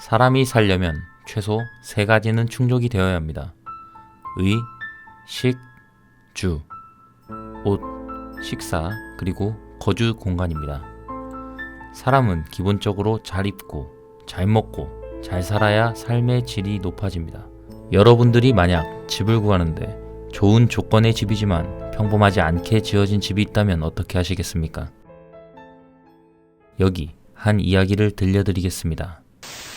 사람이 살려면 최소 3가지는 충족이 되어야 합니다. 의, 식, 주. 옷, 식사, 그리고 거주 공간입니다. 사람은 기본적으로 잘 입고, 잘 먹고, 잘 살아야 삶의 질이 높아집니다. 여러분들이 만약 집을 구하는데 좋은 조건의 집이지만 평범하지 않게 지어진 집이 있다면 어떻게 하시겠습니까? 여기 한 이야기를 들려드리겠습니다.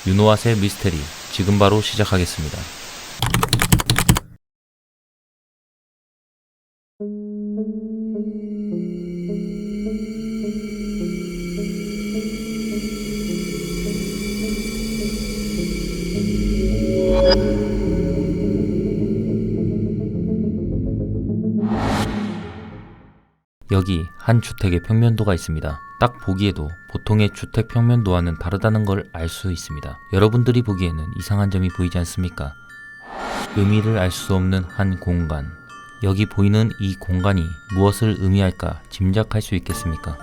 윤호아의 미스테리, 지금 바로 시작하겠습니다. 여기 한 주택의 평면도가 있습니다. 딱 보기에도 보통의 주택 평면도와는 다르다는 걸 알 수 있습니다. 여러분들이 보기에는 이상한 점이 보이지 않습니까? 의미를 알 수 없는 한 공간. 여기 보이는 이 공간이 무엇을 의미할까 짐작할 수 있겠습니까?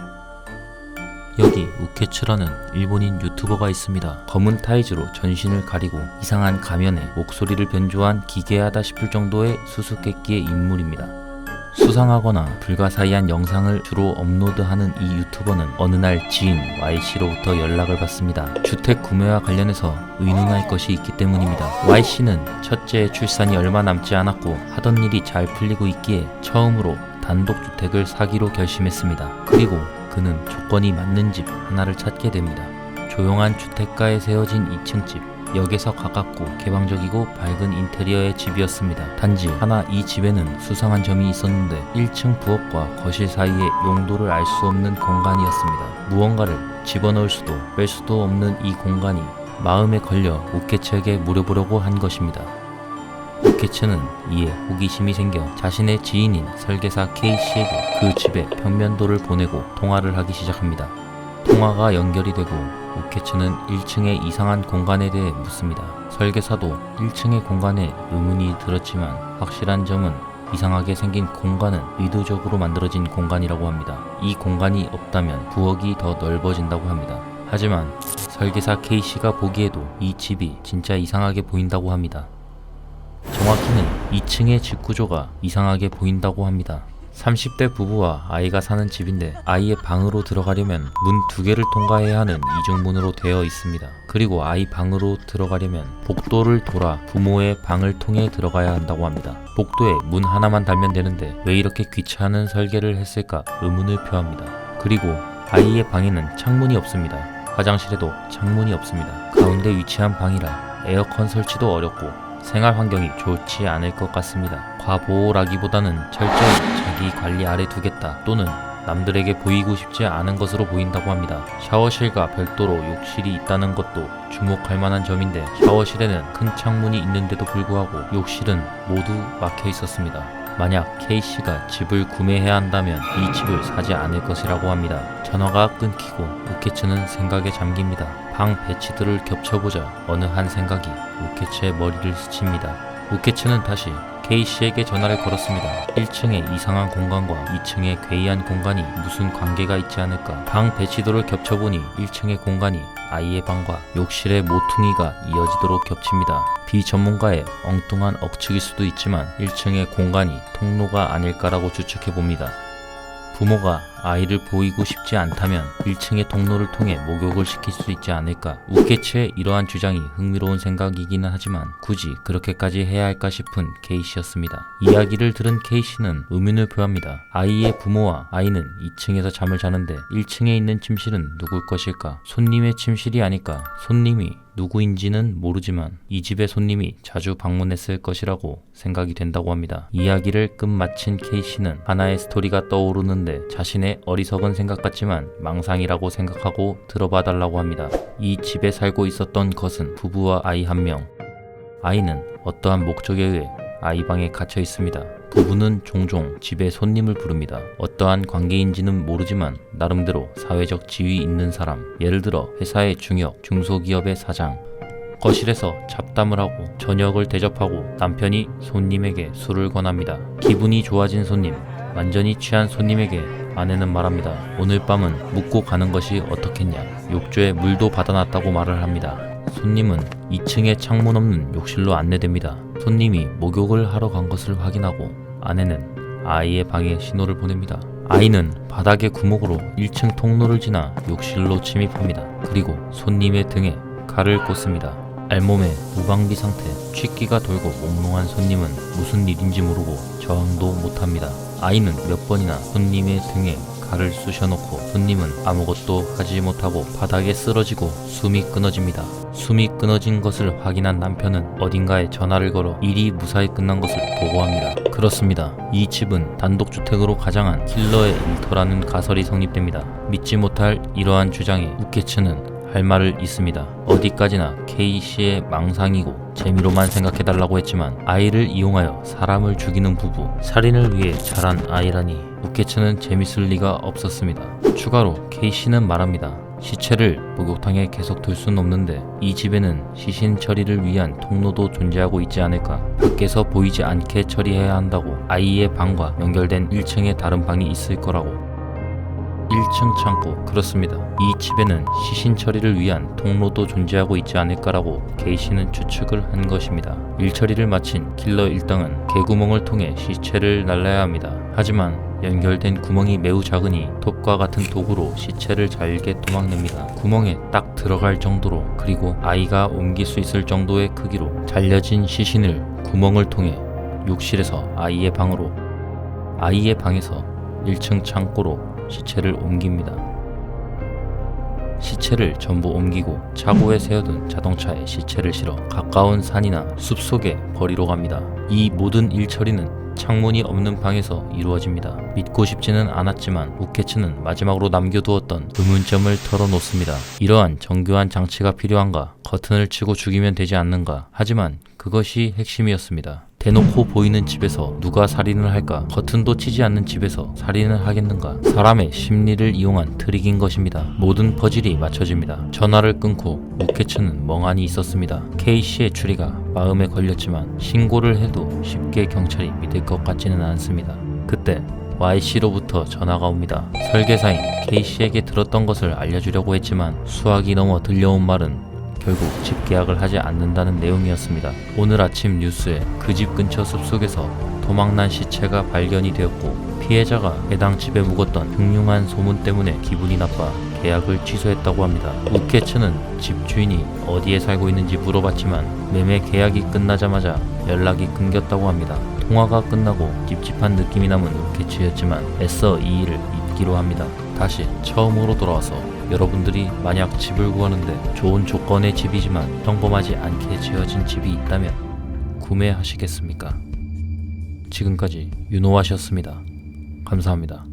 여기 우케츠라는 일본인 유튜버가 있습니다. 검은 타이즈로 전신을 가리고 이상한 가면에 목소리를 변조한 기괴하다 싶을 정도의 수수께끼의 인물입니다. 수상하거나 불가사의한 영상을 주로 업로드하는 이 유튜버는 어느 날 지인 Y씨로부터 연락을 받습니다. 주택 구매와 관련해서 의논할 것이 있기 때문입니다. Y씨는 첫째 출산이 얼마 남지 않았고 하던 일이 잘 풀리고 있기에 처음으로 단독주택을 사기로 결심했습니다. 그리고 그는 조건이 맞는 집 하나를 찾게 됩니다. 조용한 주택가에 세워진 2층 집. 역에서 가깝고 개방적이고 밝은 인테리어의 집이었습니다. 단지 하나 이 집에는 수상한 점이 있었는데 1층 부엌과 거실 사이의 용도를 알 수 없는 공간이었습니다. 무언가를 집어넣을 수도 뺄 수도 없는 이 공간이 마음에 걸려 우케츠에게 물어보려고 한 것입니다. 우케츠는 이에 호기심이 생겨 자신의 지인인 설계사 K씨에게 그 집의 평면도를 보내고 통화를 하기 시작합니다. 통화가 연결이 되고 우케츠는 1층의 이상한 공간에 대해 묻습니다. 설계사도 1층의 공간에 의문이 들었지만 확실한 점은 이상하게 생긴 공간은 의도적으로 만들어진 공간이라고 합니다. 이 공간이 없다면 부엌이 더 넓어진다고 합니다. 하지만 설계사 K씨가 보기에도 이 집이 진짜 이상하게 보인다고 합니다. 정확히는 2층의 집 구조가 이상하게 보인다고 합니다. 30대 부부와 아이가 사는 집인데 아이의 방으로 들어가려면 문 2개를 통과해야 하는 이중문으로 되어 있습니다. 그리고 아이 방으로 들어가려면 복도를 돌아 부모의 방을 통해 들어가야 한다고 합니다. 복도에 문 하나만 달면 되는데 왜 이렇게 귀찮은 설계를 했을까 의문을 표합니다. 그리고 아이의 방에는 창문이 없습니다. 화장실에도 창문이 없습니다. 가운데 위치한 방이라 에어컨 설치도 어렵고 생활 환경이 좋지 않을 것 같습니다. 과보호라기보다는 철저히 자기 관리 아래 두겠다 또는 남들에게 보이고 싶지 않은 것으로 보인다고 합니다. 샤워실과 별도로 욕실이 있다는 것도 주목할 만한 점인데 샤워실에는 큰 창문이 있는데도 불구하고 욕실은 모두 막혀 있었습니다. 만약 K씨가 집을 구매해야 한다면 이 집을 사지 않을 것이라고 합니다. 전화가 끊기고 우케츠는 생각에 잠깁니다. 방 배치들을 겹쳐보자 어느 한 생각이 우케츠의 머리를 스칩니다. 우케츠는 다시 K씨에게 전화를 걸었습니다. 1층의 이상한 공간과 2층의 괴이한 공간이 무슨 관계가 있지 않을까? 방 배치도를 겹쳐보니 1층의 공간이 아이의 방과 욕실의 모퉁이가 이어지도록 겹칩니다. 비전문가의 엉뚱한 억측일 수도 있지만 1층의 공간이 통로가 아닐까라고 추측해봅니다. 부모가 아이를 보이고 싶지 않다면 1층의 통로를 통해 목욕을 시킬 수 있지 않을까? 우케츠의 이러한 주장이 흥미로운 생각이기는 하지만 굳이 그렇게까지 해야 할까 싶은 K씨였습니다. 이야기를 들은 K씨는 의문을 표합니다. 아이의 부모와 아이는 2층에서 잠을 자는데 1층에 있는 침실은 누굴 것일까? 손님의 침실이 아닐까? 손님이 누구인지는 모르지만 이 집에 손님이 자주 방문했을 것이라고 생각이 된다고 합니다. 이야기를 끝마친 K씨는 하나의 스토리가 떠오르는데 자신의 어리석은 생각 같지만 망상이라고 생각하고 들어봐 달라고 합니다. 이 집에 살고 있었던 것은 부부와 아이 1명. 아이는 어떠한 목적에 의해 아이 방에 갇혀 있습니다. 부부는 종종 집에 손님을 부릅니다. 어떠한 관계인지는 모르지만 나름대로 사회적 지위 있는 사람, 예를 들어 회사의 중역, 중소기업의 사장. 거실에서 잡담을 하고 저녁을 대접하고 남편이 손님에게 술을 권합니다. 기분이 좋아진 손님, 완전히 취한 손님에게 아내는 말합니다. 오늘 밤은 묵고 가는 것이 어떻겠냐. 욕조에 물도 받아놨다고 말을 합니다. 손님은 2층에 창문 없는 욕실로 안내됩니다. 손님이 목욕을 하러 간 것을 확인하고 아내는 아이의 방에 신호를 보냅니다. 아이는 바닥의 구멍으로 1층 통로를 지나 욕실로 침입합니다. 그리고 손님의 등에 칼을 꽂습니다. 알몸에 무방비 상태, 취기가 돌고 몽롱한 손님은 무슨 일인지 모르고 저항도 못합니다. 아이는 몇 번이나 손님의 등에 칼을 쑤셔놓고 손님은 아무것도 하지 못하고 바닥에 쓰러지고 숨이 끊어집니다. 숨이 끊어진 것을 확인한 남편은 어딘가에 전화를 걸어 일이 무사히 끝난 것을 보고합니다. 그렇습니다. 이 집은 단독주택으로 가장한 킬러의 일터라는 가설이 성립됩니다. 믿지 못할 이러한 주장에 우케츠는 할 말을 있습니다. 어디까지나 K씨의 망상이고 재미로만 생각해달라고 했지만 아이를 이용하여 사람을 죽이는 부부, 살인을 위해 자란 아이라니 우케츠는 재밌을 리가 없었습니다. 추가로 K씨는 말합니다. 시체를 목욕탕에 계속 둘 순 없는데 이 집에는 시신 처리를 위한 통로도 존재하고 있지 않을까? 밖에서 보이지 않게 처리해야 한다고. 아이의 방과 연결된 1층에 다른 방이 있을 거라고. 1층 창고, 그렇습니다. 이 집에는 시신 처리를 위한 통로도 존재하고 있지 않을까라고 K씨는 추측을 한 것입니다. 일 처리를 마친 킬러 일당은 개구멍을 통해 시체를 날라야 합니다. 하지만 연결된 구멍이 매우 작으니 톱과 같은 도구로 시체를 잘게 도망냅니다. 구멍에 딱 들어갈 정도로, 그리고 아이가 옮길 수 있을 정도의 크기로 잘려진 시신을 구멍을 통해 욕실에서 아이의 방으로, 아이의 방에서 1층 창고로 시체를 옮깁니다. 시체를 전부 옮기고 차고에 세워둔 자동차에 시체를 실어 가까운 산이나 숲속에 버리러 갑니다. 이 모든 일처리는 창문이 없는 방에서 이루어집니다. 믿고 싶지는 않았지만 우케츠는 마지막으로 남겨두었던 의문점을 털어놓습니다. 이러한 정교한 장치가 필요한가? 커튼을 치고 죽이면 되지 않는가? 하지만 그것이 핵심이었습니다. 대놓고 보이는 집에서 누가 살인을 할까? 커튼도 치지 않는 집에서 살인을 하겠는가? 사람의 심리를 이용한 트릭인 것입니다. 모든 퍼즐이 맞춰집니다. 전화를 끊고 우케츠는 멍하니 있었습니다. K씨의 추리가 마음에 걸렸지만 신고를 해도 쉽게 경찰이 믿을 것 같지는 않습니다. 그때 Y씨로부터 전화가 옵니다. 설계사인 K씨에게 들었던 것을 알려주려고 했지만 수학이 넘어 들려온 말은 결국 집 계약을 하지 않는다는 내용이었습니다. 오늘 아침 뉴스에 그 집 근처 숲속에서 도망난 시체가 발견이 되었고 피해자가 해당 집에 묵었던 흉흉한 소문 때문에 기분이 나빠 계약을 취소했다고 합니다. 우케츠는 집주인이 어디에 살고 있는지 물어봤지만 매매 계약이 끝나자마자 연락이 끊겼다고 합니다. 통화가 끝나고 찝찝한 느낌이 남은 우케츠였지만 애써 이 일을 잊기로 합니다. 다시 처음으로 돌아와서 여러분들이 만약 집을 구하는데 좋은 조건의 집이지만 평범하지 않게 지어진 집이 있다면 구매하시겠습니까? 지금까지 윤호아셨습니다. 감사합니다.